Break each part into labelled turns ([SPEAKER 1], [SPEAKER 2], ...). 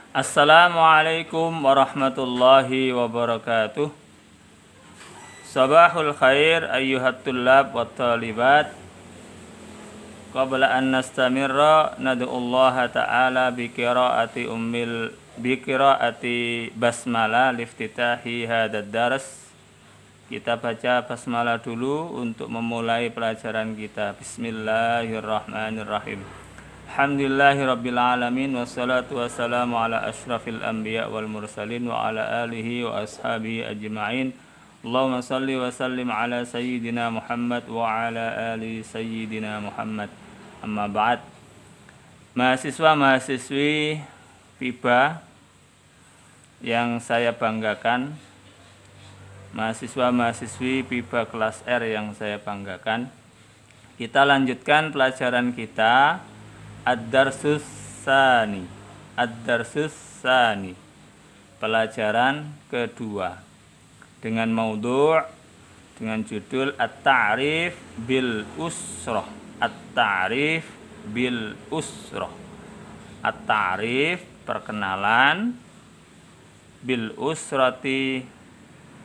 [SPEAKER 1] Assalamualaikum warahmatullahi wabarakatuh. Sabahul khair ayyuhat tullab wa talibat. Qabla an nastamirra nad'ullaha ta'ala biqiraati basmalah liftitahi hadad daras. Kita baca basmalah dulu untuk memulai pelajaran kita. Bismillahirrahmanirrahim. Alhamdulillahirabbil alamin wassalatu wassalamu ala asyrafil anbiya wal mursalin wa ala alihi wa ashabihi ajma'in. Allahumma salli wa sallim ala sayyidina Muhammad wa ala ali sayyidina Muhammad. Amma ba'd. Mahasiswa-mahasiswi FIBA yang saya banggakan, mahasiswa-mahasiswi FIBA kelas R yang saya banggakan, kita lanjutkan pelajaran kita Ad-Darsus Tsani. Ad-Darsus Tsani, pelajaran kedua, dengan maudhu' dengan judul At-Ta'rif bil Usrah. At-Ta'rif bil Usrah. At-Ta'rif, perkenalan, bil usrati,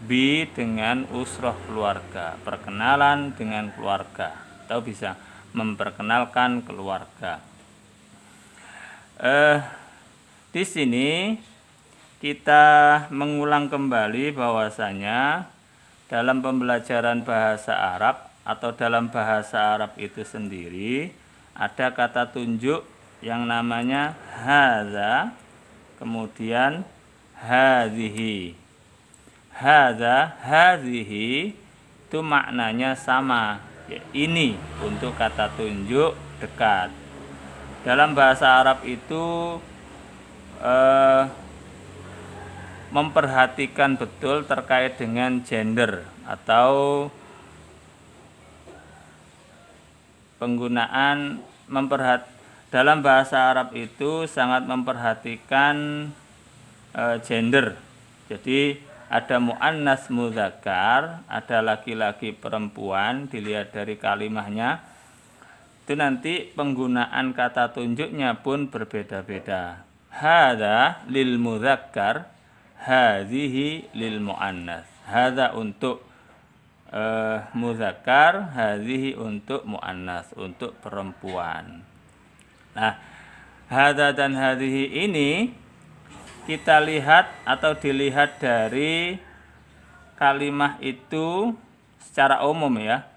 [SPEAKER 1] bi dengan usrah keluarga, perkenalan dengan keluarga, atau bisa memperkenalkan keluarga. Di sini kita mengulang kembali bahwasanya dalam pembelajaran bahasa Arab atau dalam bahasa Arab itu sendiri ada kata tunjuk yang namanya hadza, kemudian hadhihi. Hadza, hadhihi itu maknanya sama, ya, ini untuk kata tunjuk dekat. Dalam bahasa Arab itu memperhatikan betul terkait dengan gender atau penggunaan dalam bahasa Arab itu sangat memperhatikan gender. Jadi ada muannas mudzakkar, ada laki-laki perempuan, dilihat dari kalimahnya. Itu nanti penggunaan kata tunjuknya pun berbeda-beda. Hadza lil mudzakkar, hadhihi lil muannas. Hadza untuk mudzakkar, hadhihi untuk muannas, untuk perempuan. Nah, hadza dan hadhihi ini kita lihat atau dilihat dari kalimah itu secara umum, ya.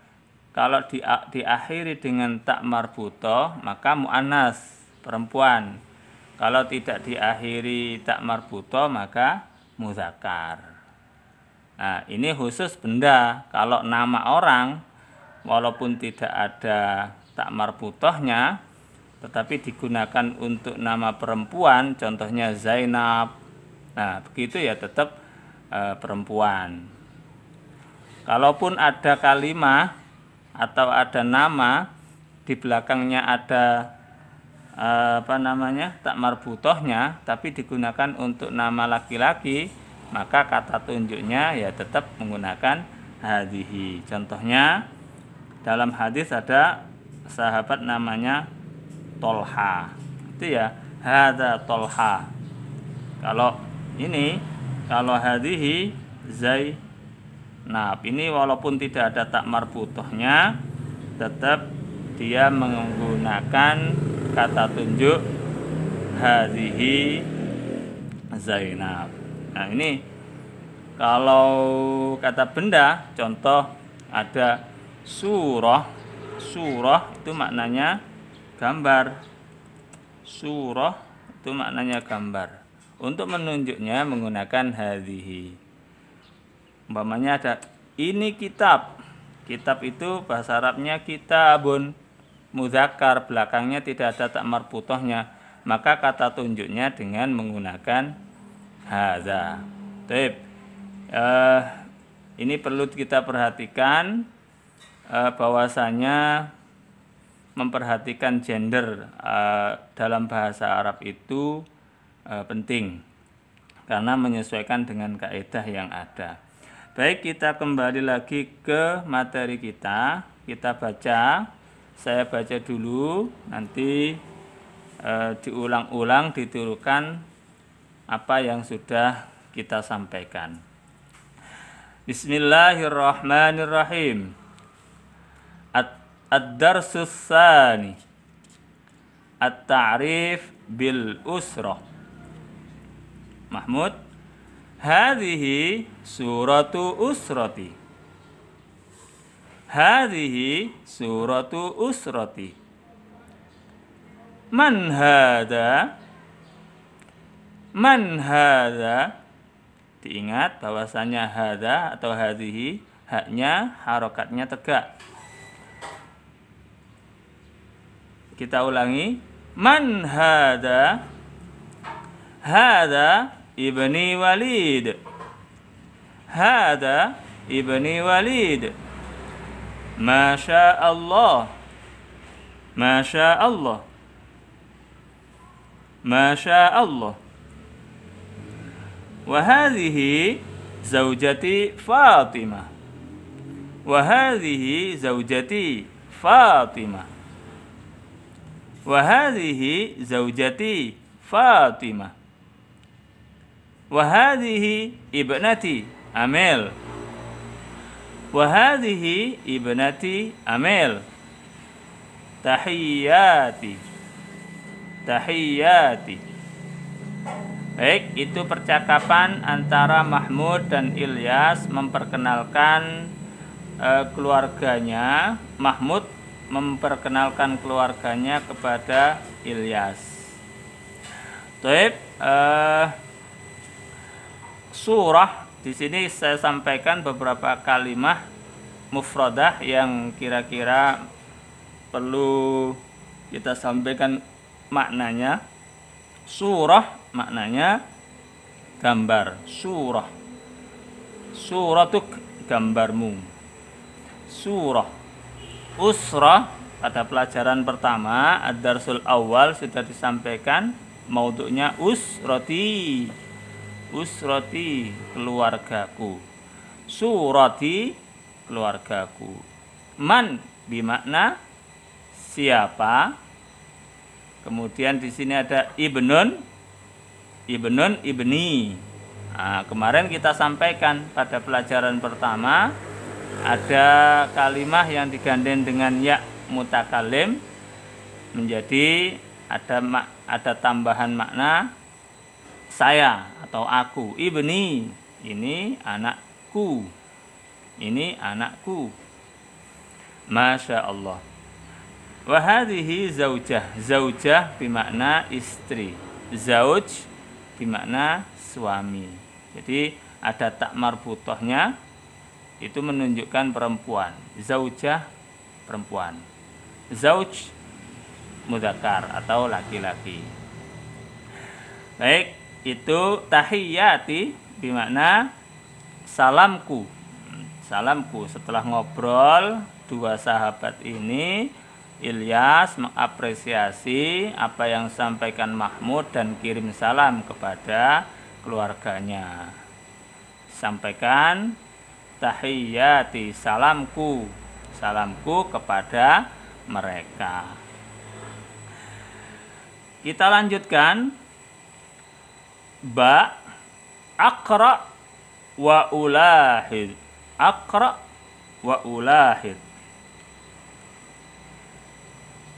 [SPEAKER 1] Kalau diakhiri dengan tak marbutah maka muannas, perempuan. Kalau tidak diakhiri tak marbutah maka mudzakkar. Nah, ini khusus benda. Kalau nama orang walaupun tidak ada tak marbutahnya tetapi digunakan untuk nama perempuan, contohnya Zainab. Nah, begitu ya, tetap perempuan. Kalaupun ada kalimah atau ada nama di belakangnya ada tak marbutahnya tapi digunakan untuk nama laki-laki, maka kata tunjuknya ya tetap menggunakan hadhihi. Contohnya dalam hadis ada sahabat namanya Tolha, itu ya hadza Tolha. Kalau hadhihi Zainab, ini walaupun tidak ada tak marbutahnya tetap dia menggunakan kata tunjuk hadhihi Zainab. Nah, ini kalau kata benda, contoh ada surah. Surah itu maknanya gambar. Surah itu maknanya gambar. Untuk menunjuknya menggunakan hadhihi. Umpamanya ada ini kitab. Kitab itu bahasa Arabnya kitabun, mudzakkar, belakangnya tidak ada tak marbutahnya, maka kata tunjuknya dengan menggunakan hadza. Baik. Ini perlu kita perhatikan bahwasanya memperhatikan gender dalam bahasa Arab itu penting karena menyesuaikan dengan kaidah yang ada. Baik, kita kembali lagi ke materi kita. Kita baca, saya baca dulu, nanti diulang-ulang, ditirukan apa yang sudah kita sampaikan. Bismillahirrahmanirrahim. Ad-darsus tsani. At-ta'rif bil usrah. Mahmud, hadhihi suratu usrati. Hadhihi suratu usrati. Man hada? Man hada? Diingat bahwasanya hada atau hadhihi, haknya harokatnya tegak. Kita ulangi. Man hada? Hada ibni Walid. Hada ibni Walid. Masya Allah. Masya Allah. Masya Allah. Wahadhihi zaujati Fatimah. Wahadhihi zaujati Fatimah. Wahadhihi zaujati Fatimah. Wahadhihi ibnati Amel. Wahadhihi ibnati Amel. Tahiyyati. Tahiyyati. Baik, itu percakapan antara Mahmud dan Ilyas memperkenalkan keluarganya. Mahmud memperkenalkan keluarganya kepada Ilyas. Baik, surah di sini saya sampaikan beberapa kalimat mufradah yang kira-kira perlu kita sampaikan maknanya. Surah maknanya gambar. Surah, suratuk, gambarmu. Surah. Usrah pada pelajaran pertama ad-darsul awal sudah disampaikan maudhu'nya usrati. Usrati, keluargaku. Surati, keluargaku. Man bimakna siapa. Kemudian di sini ada ibnun, ibnun, ibni. Nah, kemarin kita sampaikan pada pelajaran pertama ada kalimah yang digandeng dengan ya mutakalim menjadi ada tambahan makna saya atau aku. Ibni, ini anakku. Ini anakku. Masya Allah. Wahadihi zaujah. Zaujah bimakna istri. Zauj bimakna suami. Jadi ada tak marbutohnya, itu menunjukkan perempuan. Zaujah, perempuan. Zauj, mudzakkar atau laki-laki. Baik, itu tahiyyati bimakna salamku. Salamku. Setelah ngobrol dua sahabat ini, Ilyas mengapresiasi apa yang disampaikan Mahmud dan kirim salam kepada keluarganya. Sampaikan tahiyyati, salamku, salamku kepada mereka. Kita lanjutkan. Ba, aqra wa ulahid. Aqra wa ulahid.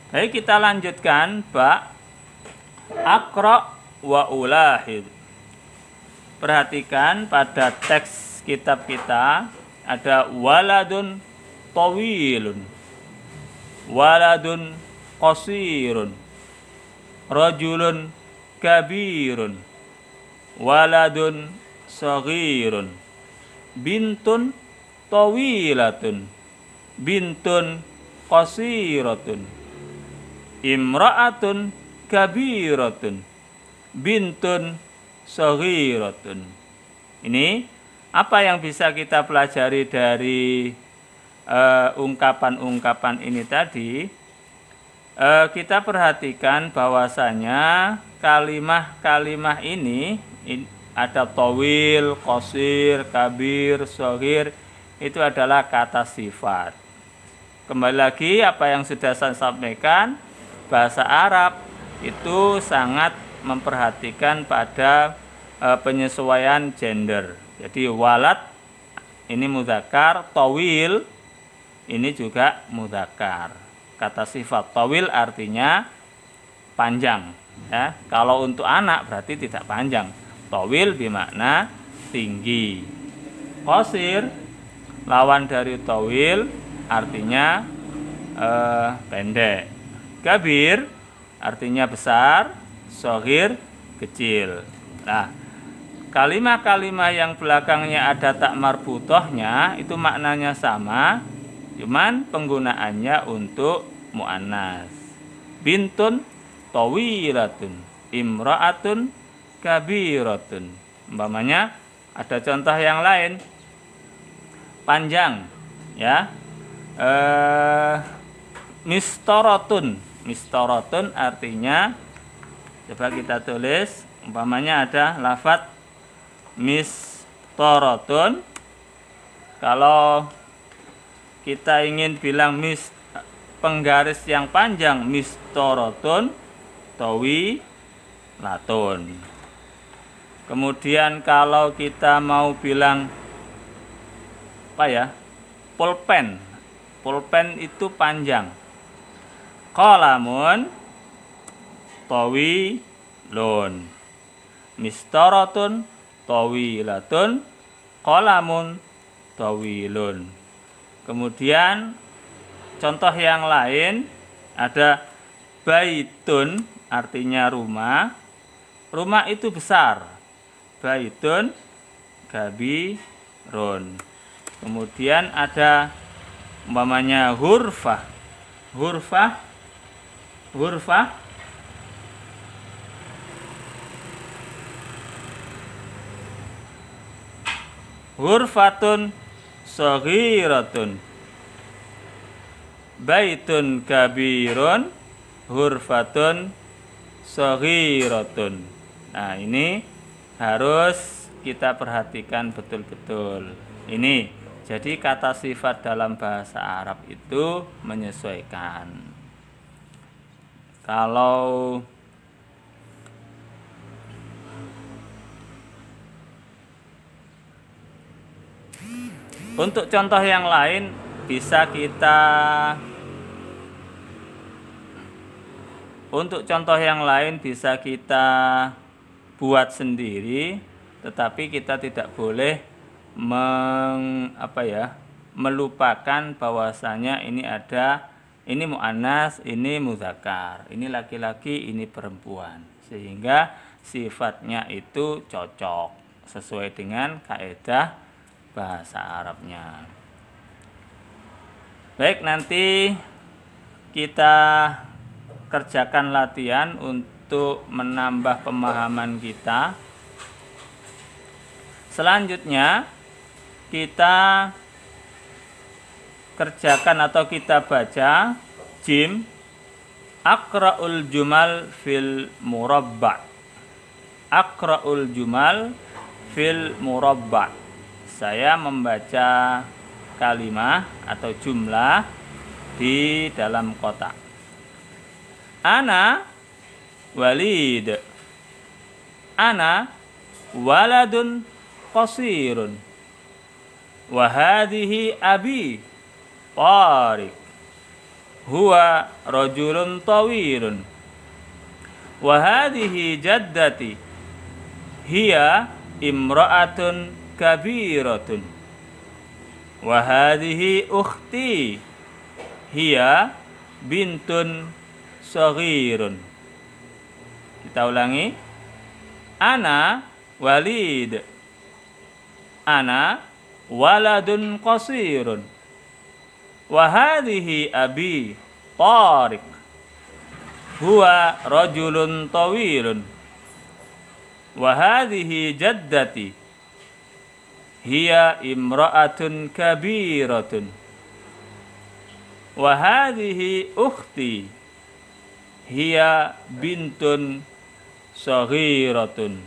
[SPEAKER 1] Baik, kita lanjutkan. Ba, aqra wa ulahid. Perhatikan pada teks kitab kita ada waladun tawilun, waladun qasirun, rajulun kabirun, waladun saghirun, bintun tawilatun, bintun qasiratun, imra'atun kabiratun, bintun saghiratun. Ini apa yang bisa kita pelajari dari ungkapan-ungkapan ini tadi? Kita perhatikan bahwasanya kalimah-kalimah ini ada tawil, qasir, kabir, saghir, itu adalah kata sifat. Kembali lagi apa yang sudah saya sampaikan, bahasa Arab itu sangat memperhatikan pada penyesuaian gender. Jadi walad ini mudzakkar, tawil ini juga mudzakkar. Kata sifat tawil artinya panjang, ya. Kalau untuk anak berarti tidak panjang. Tawil bermakna tinggi. Qasir lawan dari tawil artinya pendek. Kabir artinya besar, shaghir kecil. Nah, kalimat-kalimat yang belakangnya ada tak marbutohnya itu maknanya sama, cuman penggunaannya untuk muannas. Bintun tawilatun, imra'atun kabiratun. Umpamanya ada contoh yang lain, panjang, ya. Mistorotun. Mistorotun artinya, coba kita tulis, umpamanya ada lafadz mistorotun. Kalau kita ingin bilang penggaris yang panjang, mistorotun tawilatun. Kemudian kalau kita mau bilang pulpen. Pulpen itu panjang. Qalamun tawilun. Mistaratun tawilatun. Qalamun tawilun. Kemudian contoh yang lain ada baitun artinya rumah. Rumah itu besar. Baitun kabirun. Kemudian ada umpamanya hurfah. Hurfatun saghiratun. Baitun kabirun, hurfatun saghiratun. Nah, ini harus kita perhatikan betul-betul. Ini jadi kata sifat dalam bahasa Arab itu menyesuaikan. Kalau untuk contoh yang lain bisa kita buat sendiri, tetapi kita tidak boleh melupakan bahwasanya ini muannas, ini mudzakkar, ini laki-laki, ini perempuan, sehingga sifatnya itu cocok sesuai dengan kaidah bahasa Arabnya. Baik, nanti kita kerjakan latihan untuk menambah pemahaman kita. Selanjutnya kita kerjakan atau kita baca jim aqra'ul jumal fil murabba'. Aqra'ul jumal fil murabba'. Saya membaca kalimat atau jumlah di dalam kotak. Ana walid. Ana waladun qasirun. Wa hadhihi abi Tariq. Huwa rajulun tawilun. Wa hadhihi jaddati. Hiya imra'atun kabiratun. Wa hadhihi ukhti. Hiya bintun saghirun. Kita ulangi. Ana walid. Ana waladun qasirun. Wa hadhihi abi Tariq. Huwa rajulun tawilun. Wa hadhihi jaddati. Hiya imra'atun kabiratun. Wa hadhihi ukhti. Hiya bintun saghiratun.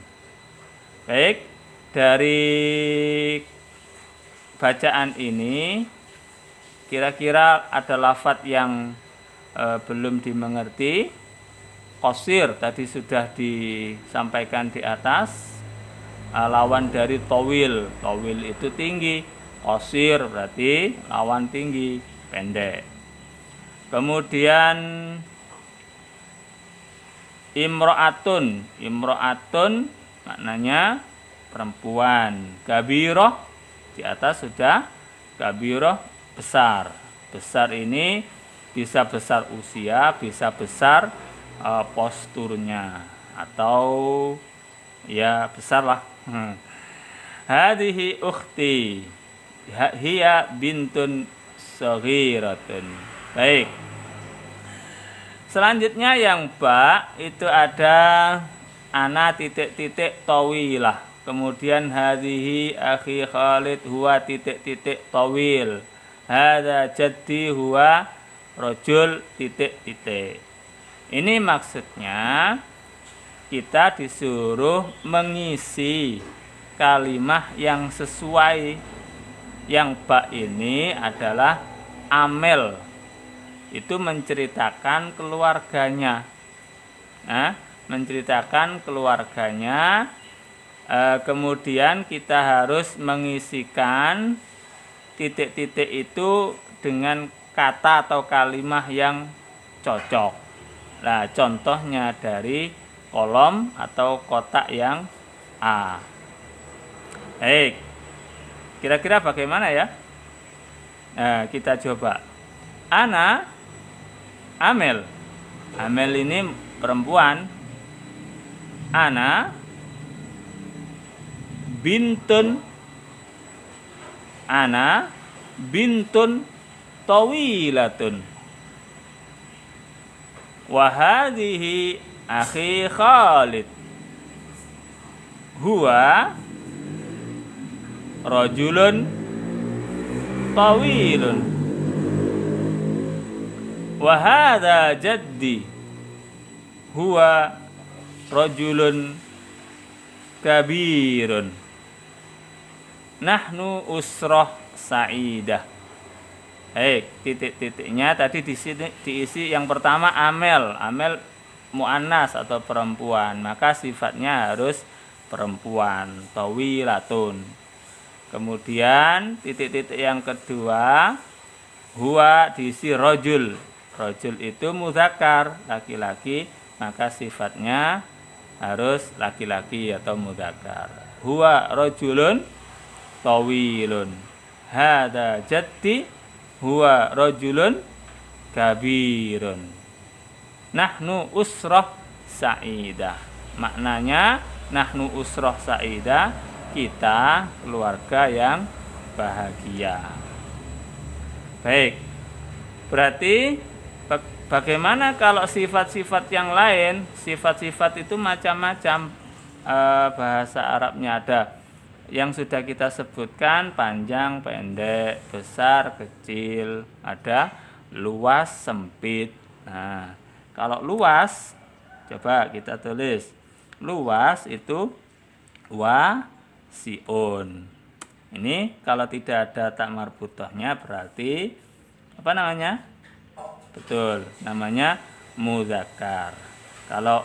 [SPEAKER 1] Baik, dari bacaan ini kira-kira ada lafadz yang belum dimengerti. Qasir tadi sudah disampaikan di atas. lawan dari tawil. Tawil itu tinggi, qasir berarti lawan tinggi, pendek. Kemudian imro'atun. Imro'atun maknanya perempuan. Kabirah di atas sudah, kabirah besar. Besar ini bisa besar usia, bisa besar posturnya, atau ya besar lah. Hadihi ukhti, hiya bintun saghiratun. Baik. Selanjutnya yang ba itu ada ana titik-titik tawilah. Kemudian hadihi akhi Khalid huwa titik-titik tawil. Hadza jaddi huwa rajul titik-titik. Ini maksudnya kita disuruh mengisi kalimah yang sesuai. Yang ba ini adalah amel. Itu menceritakan keluarganya. Nah, menceritakan keluarganya. Kemudian kita harus mengisikan titik-titik itu dengan kata atau kalimah yang cocok. Nah, contohnya dari kolom atau kotak yang A. Baik. Kira-kira bagaimana ya? Nah, kita coba. Ana Amel. Amel ini perempuan. Ana bintun. Ana bintun tawilatun. Wa hadhihi akhi Khalid. Huwa rajulun tawilun. Wa hadza jaddi huwa rajulun kabirun. Nahnu usrah sa'idah. Titik-titiknya tadi diisi yang pertama amel. Amel muannas atau perempuan, maka sifatnya harus perempuan, tawilatun. Kemudian titik-titik yang kedua huwa diisi rajul. Rajul itu muzakkar, laki-laki, maka sifatnya harus laki-laki atau muzakkar. Huwa rajulun tawilun. Hadza jaddi huwa rajulun kabirun. Nahnu usrah sa'idah. Maknanya nahnu usrah sa'idah, kita keluarga yang bahagia. Baik. Berarti bagaimana kalau sifat-sifat yang lain? Sifat-sifat itu macam-macam, bahasa Arabnya ada yang sudah kita sebutkan, panjang, pendek, besar, kecil, ada luas, sempit. Nah, kalau luas, coba kita tulis. Luas itu wasiun. Ini kalau tidak ada tak marbutahnya berarti apa namanya? Betul, namanya muzakkar. Kalau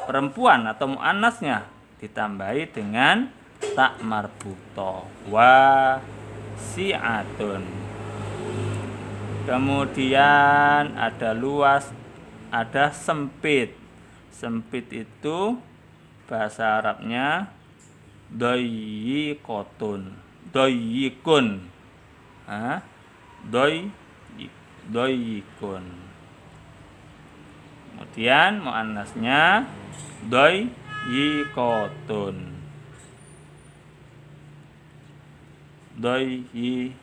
[SPEAKER 1] perempuan atau muannasnya ditambahi dengan tak marbutah, wasi'atun. Kemudian ada luas, ada sempit. Sempit itu bahasa Arabnya doyikotun, doyikun, doyikun. Kemudian muannasnya doyikotun, doyikotun.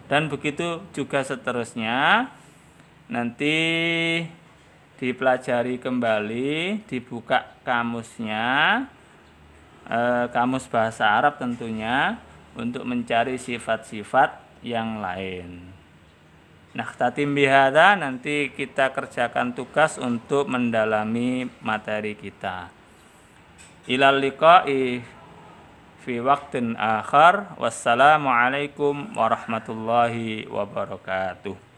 [SPEAKER 1] Dan begitu juga seterusnya. Nanti dipelajari kembali, dibuka kamusnya, kamus bahasa Arab tentunya, untuk mencari sifat-sifat yang lain. Nah, tatim bihadza, nanti kita kerjakan tugas untuk mendalami materi kita. Ilal liqa'i fi waqtin akhar. Wassalamualaikum warahmatullahi wabarakatuh.